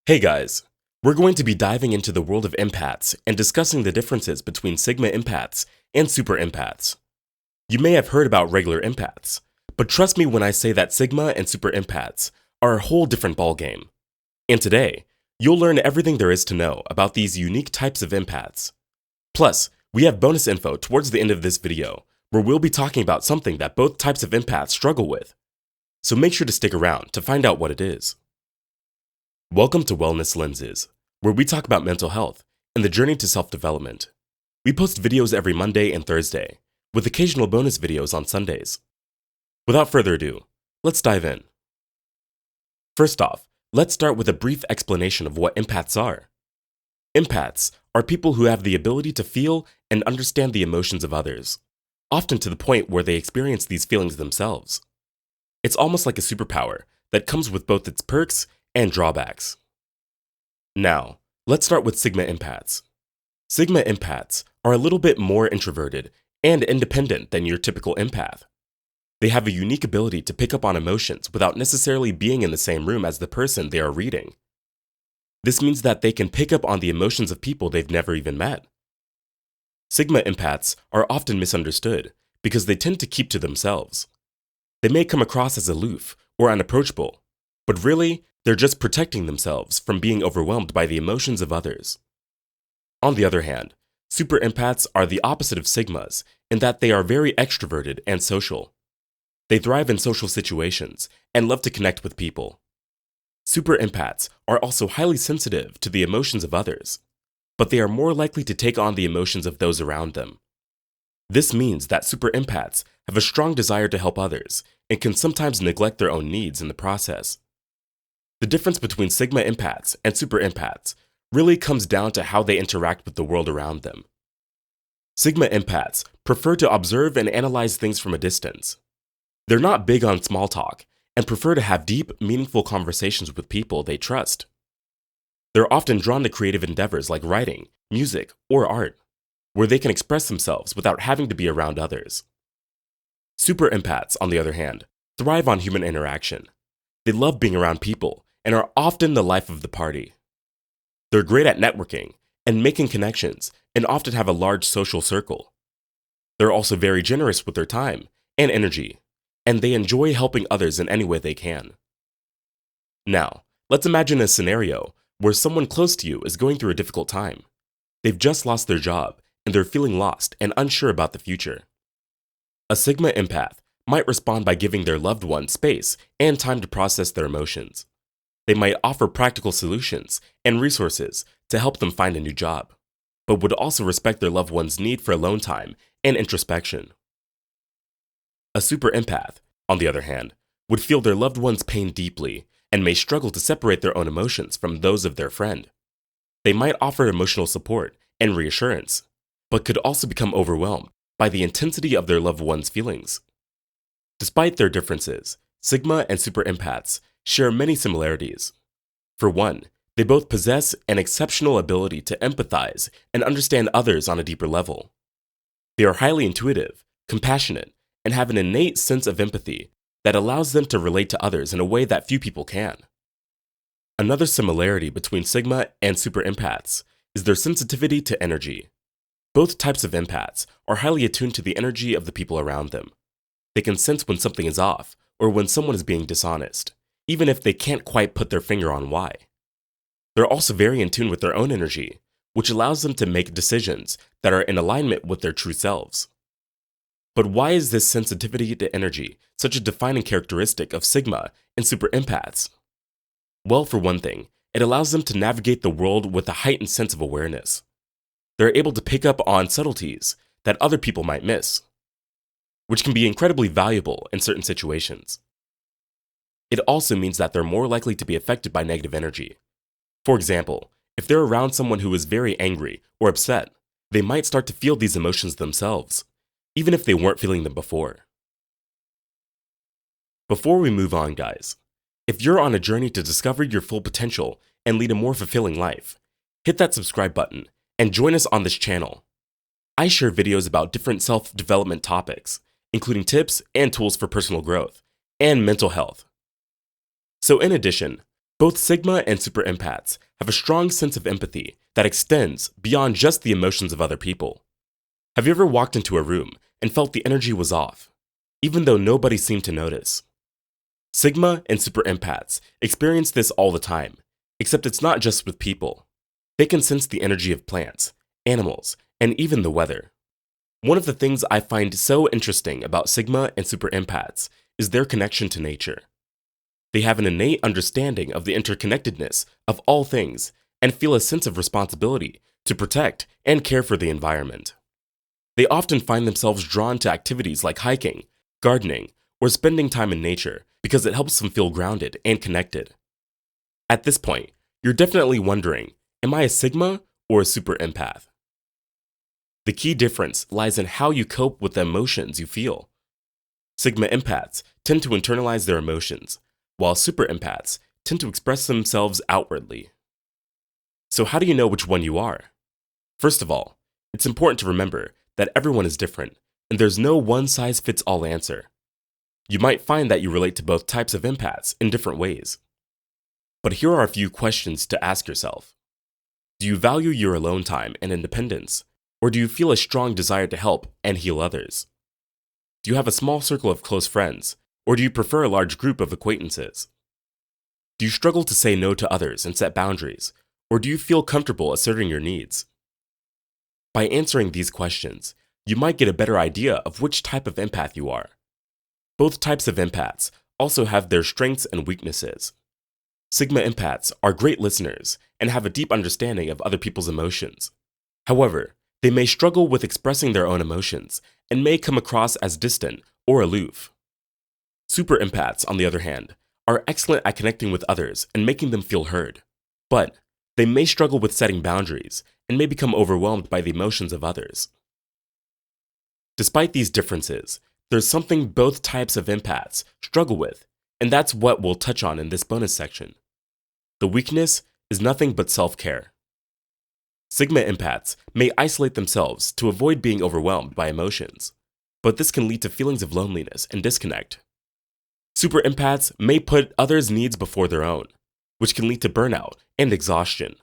Hey guys, we're going to be diving into the world of empaths and discussing the differences between Sigma empaths and super empaths. You may have heard about regular empaths, but trust me when I say that Sigma and super empaths are a whole different ballgame. And today, you'll learn everything there is to know about these unique types of empaths. Plus, we have bonus info towards the end of this video where we'll be talking about something that both types of empaths struggle with. So make sure to stick around to find out what it is. Welcome to Wellness Lenses, where we talk about mental health and the journey to self-development. We post videos every Monday and Thursday, with occasional bonus videos on Sundays. Without further ado, let's dive in. First off, let's start with a brief explanation of what empaths are. Empaths are people who have the ability to feel and understand the emotions of others, often to the point where they experience these feelings themselves. It's almost like a superpower that comes with both its perks and drawbacks. Now, let's start with Sigma empaths. Sigma empaths are a little bit more introverted and independent than your typical empath. They have a unique ability to pick up on emotions without necessarily being in the same room as the person they are reading. This means that they can pick up on the emotions of people they've never even met. Sigma empaths are often misunderstood because they tend to keep to themselves. They may come across as aloof or unapproachable, but really, they're just protecting themselves from being overwhelmed by the emotions of others. On the other hand, super empaths are the opposite of Sigmas in that they are very extroverted and social. They thrive in social situations and love to connect with people. Super empaths are also highly sensitive to the emotions of others, but they are more likely to take on the emotions of those around them. This means that super empaths have a strong desire to help others and can sometimes neglect their own needs in the process. The difference between Sigma empaths and super empaths really comes down to how they interact with the world around them. Sigma empaths prefer to observe and analyze things from a distance. They're not big on small talk and prefer to have deep, meaningful conversations with people they trust. They're often drawn to creative endeavors like writing, music, or art, where they can express themselves without having to be around others. Super empaths, on the other hand, thrive on human interaction. They love being around people and are often the life of the party. They're great at networking and making connections and often have a large social circle. They're also very generous with their time and energy, and they enjoy helping others in any way they can. Now, let's imagine a scenario where someone close to you is going through a difficult time. They've just lost their job and they're feeling lost and unsure about the future. A Sigma empath might respond by giving their loved one space and time to process their emotions. They might offer practical solutions and resources to help them find a new job, but would also respect their loved one's need for alone time and introspection. A super empath, on the other hand, would feel their loved one's pain deeply and may struggle to separate their own emotions from those of their friend. They might offer emotional support and reassurance, but could also become overwhelmed by the intensity of their loved one's feelings. Despite their differences, Sigma and super empaths share many similarities. For one, they both possess an exceptional ability to empathize and understand others on a deeper level. They are highly intuitive, compassionate, and have an innate sense of empathy that allows them to relate to others in a way that few people can. Another similarity between Sigma and super empaths is their sensitivity to energy. Both types of empaths are highly attuned to the energy of the people around them. They can sense when something is off or when someone is being dishonest, even if they can't quite put their finger on why. They're also very in tune with their own energy, which allows them to make decisions that are in alignment with their true selves. But why is this sensitivity to energy such a defining characteristic of Sigma and super empaths? Well, for one thing, it allows them to navigate the world with a heightened sense of awareness. They're able to pick up on subtleties that other people might miss, which can be incredibly valuable in certain situations. It also means that they're more likely to be affected by negative energy. For example, if they're around someone who is very angry or upset, they might start to feel these emotions themselves, even if they weren't feeling them before. Before we move on, guys, if you're on a journey to discover your full potential and lead a more fulfilling life, hit that subscribe button and join us on this channel. I share videos about different self-development topics, including tips and tools for personal growth and mental health. So in addition, Both Sigma and Super Empaths have a strong sense of empathy that extends beyond just the emotions of other people. Have you ever walked into a room and felt the energy was off, even though nobody seemed to notice? Sigma and Super Empaths experience this all the time, except it's not just with people. They can sense the energy of plants, animals, and even the weather. One of the things I find so interesting about Sigma and Super Empaths is their connection to nature. They have an innate understanding of the interconnectedness of all things and feel a sense of responsibility to protect and care for the environment. They often find themselves drawn to activities like hiking, gardening, or spending time in nature because it helps them feel grounded and connected. At this point, you're definitely wondering, am I a Sigma or a Super Empath? The key difference lies in how you cope with the emotions you feel. Sigma Empaths tend to internalize their emotions, while Super Empaths tend to express themselves outwardly. So how do you know which one you are? First of all, it's important to remember that everyone is different, and there's no one-size-fits-all answer. You might find that you relate to both types of empaths in different ways. But here are a few questions to ask yourself. Do you value your alone time and independence, or do you feel a strong desire to help and heal others? Do you have a small circle of close friends, or do you prefer a large group of acquaintances? Do you struggle to say no to others and set boundaries, or do you feel comfortable asserting your needs? By answering these questions, you might get a better idea of which type of empath you are. Both types of empaths also have their strengths and weaknesses. Sigma empaths are great listeners and have a deep understanding of other people's emotions. However, they may struggle with expressing their own emotions and may come across as distant or aloof. Super empaths, on the other hand, are excellent at connecting with others and making them feel heard, but they may struggle with setting boundaries and may become overwhelmed by the emotions of others. Despite these differences, there's something both types of empaths struggle with, and that's what we'll touch on in this bonus section. The weakness is nothing but self-care. Sigma empaths may isolate themselves to avoid being overwhelmed by emotions, but this can lead to feelings of loneliness and disconnect. Super empaths may put others' needs before their own, which can lead to burnout and exhaustion.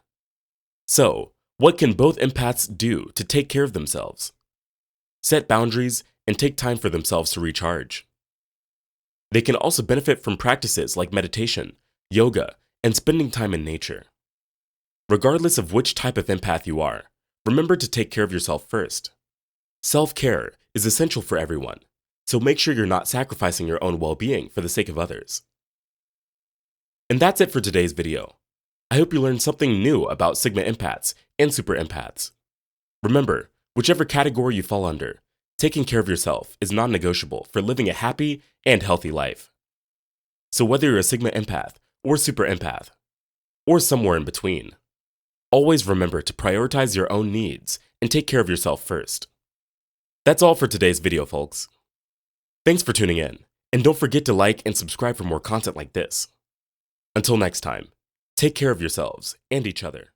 So, what can both empaths do to take care of themselves? Set boundaries and take time for themselves to recharge. They can also benefit from practices like meditation, yoga, and spending time in nature. Regardless of which type of empath you are, remember to take care of yourself first. Self-care is essential for everyone, so make sure you're not sacrificing your own well-being for the sake of others. And that's it for today's video. I hope you learned something new about Sigma empaths and Super empaths. Remember, whichever category you fall under, taking care of yourself is non-negotiable for living a happy and healthy life. So whether you're a Sigma empath or Super empath, or somewhere in between, always remember to prioritize your own needs and take care of yourself first. That's all for today's video, folks. Thanks for tuning in, and don't forget to like and subscribe for more content like this. Until next time, take care of yourselves and each other.